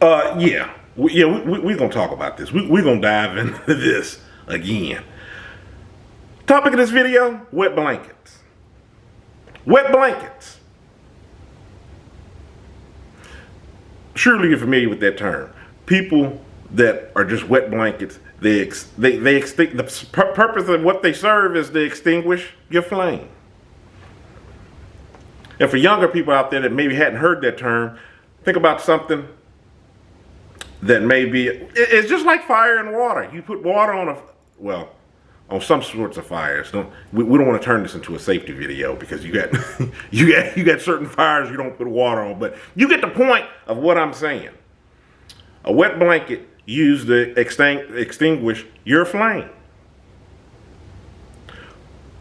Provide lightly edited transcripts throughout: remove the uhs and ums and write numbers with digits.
Yeah. We're going to talk about this. We're going to dive into this again. Topic of this video, wet blankets. Wet blankets. Surely you're familiar with that term. People that are just wet blankets, the purpose of what they serve is to extinguish your flame. And for younger people out there that maybe hadn't heard that term, think about something that may be, it's just like fire and water. You put water on on some sorts of fires. We don't want to turn this into a safety video because you got you got certain fires you don't put water on, but you get the point of what I'm saying. A wet blanket used to extinguish your flame.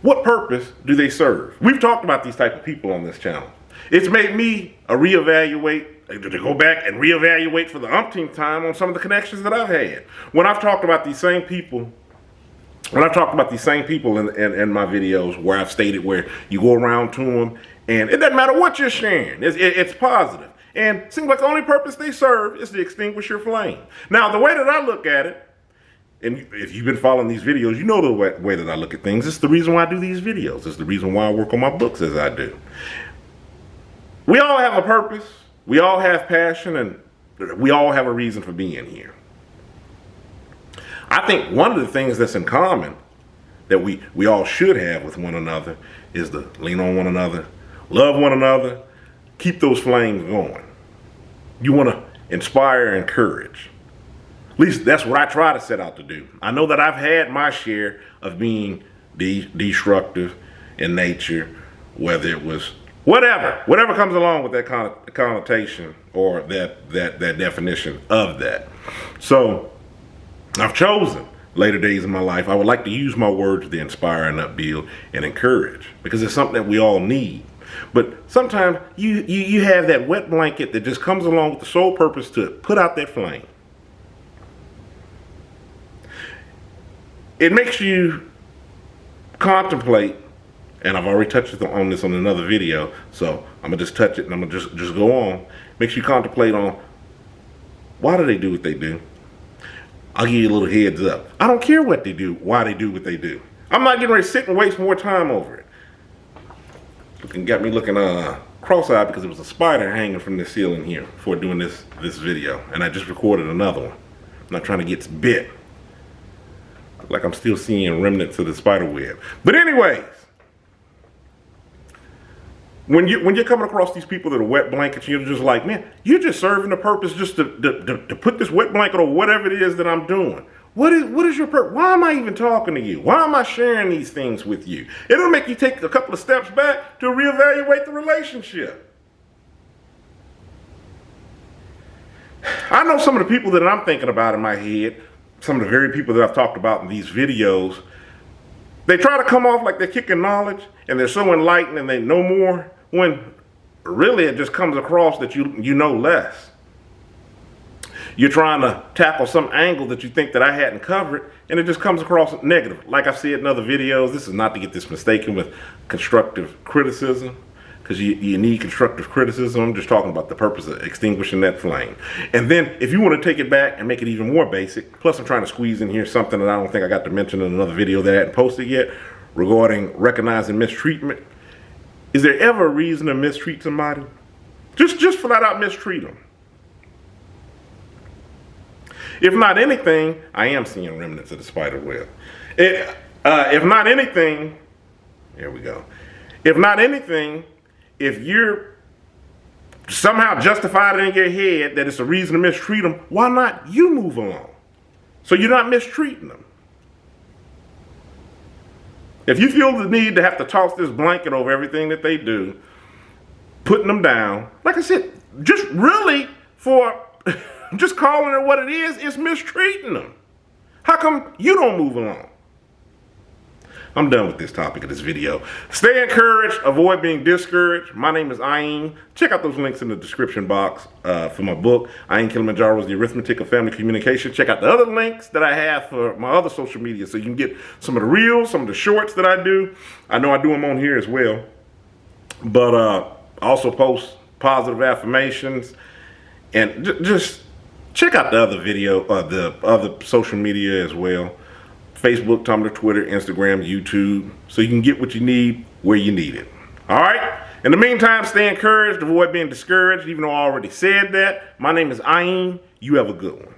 What purpose do they serve? We've talked about these type of people on this channel. It's made me to go back and reevaluate for the umpteenth time on some of the connections that I've had. When I've talked about these same people in my videos where I've stated where you go around to them and it doesn't matter what you're sharing, it's positive. And it seems like the only purpose they serve is to extinguish your flame. Now, the way that I look at it, and if you've been following these videos, you know the way that I look at things. It's the reason why I do these videos. It's the reason why I work on my books as I do. We all have a purpose. We all have passion, and we all have a reason for being here. I think one of the things that's in common that we all should have with one another is to lean on one another, love one another, keep those flames going. You want to inspire and encourage. At least that's what I try to set out to do. I know that I've had my share of being destructive in nature, whether it was whatever comes along with that connotation or that definition of that. So I've chosen later days in my life, I would like to use my words to inspire and upbuild and encourage, because it's something that we all need. But sometimes you have that wet blanket that just comes along with the sole purpose to put out that flame. It makes you contemplate, and I've already touched on this on another video, so I'm gonna just touch it and I'm gonna just go on. Makes you contemplate on, why do they do what they do? I'll give you a little heads up. I don't care what they do, why they do what they do. I'm not getting ready to sit and waste more time over it. Got me looking cross-eyed because there was a spider hanging from the ceiling here before doing this video, and I just recorded another one. I'm not trying to get bit. Like I'm still seeing remnants of the spider web. But anyways, when you're coming across these people that are wet blankets, you're just like, man, you're just serving the purpose just to put this wet blanket over whatever it is that I'm doing. What is your purpose? Why am I even talking to you? Why am I sharing these things with you? It'll make you take a couple of steps back to reevaluate the relationship. I know some of the people that I'm thinking about in my head, some of the very people that I've talked about in these videos, they try to come off like they're kicking knowledge and they're so enlightened and they know more, when really it just comes across that you know less. You're trying to tackle some angle that you think that I hadn't covered, and it just comes across negative. Like I've said in other videos, this is not to get this mistaken with constructive criticism, because you need constructive criticism. I'm just talking about the purpose of extinguishing that flame. And then if you want to take it back and make it even more basic, plus I'm trying to squeeze in here something that I don't think I got to mention in another video that I hadn't posted yet, regarding recognizing mistreatment. Is there ever a reason to mistreat somebody? Just flat out mistreat them. If not anything, I am seeing remnants of the spider web. If not anything, there we go. If not anything, if you're somehow justified in your head that it's a reason to mistreat them, why not you move along? So you're not mistreating them. If you feel the need to have to toss this blanket over everything that they do, putting them down, like I said, just really for just calling it what it is mistreating them. How come you don't move along? I'm done with this topic of this video. Stay encouraged, avoid being discouraged. My name is Ayin. Check out those links in the description box for my book, Ayin Kilimanjaro's The Arithmetic of Family Communication. Check out the other links that I have for my other social media so you can get some of the reels, some of the shorts that I do. I know I do them on here as well. But also post positive affirmations and just Check out the other video, the other social media as well. Facebook, Tumblr, Twitter, Instagram, YouTube. So you can get what you need where you need it. All right? In the meantime, stay encouraged. Avoid being discouraged, even though I already said that. My name is Ayin. You have a good one.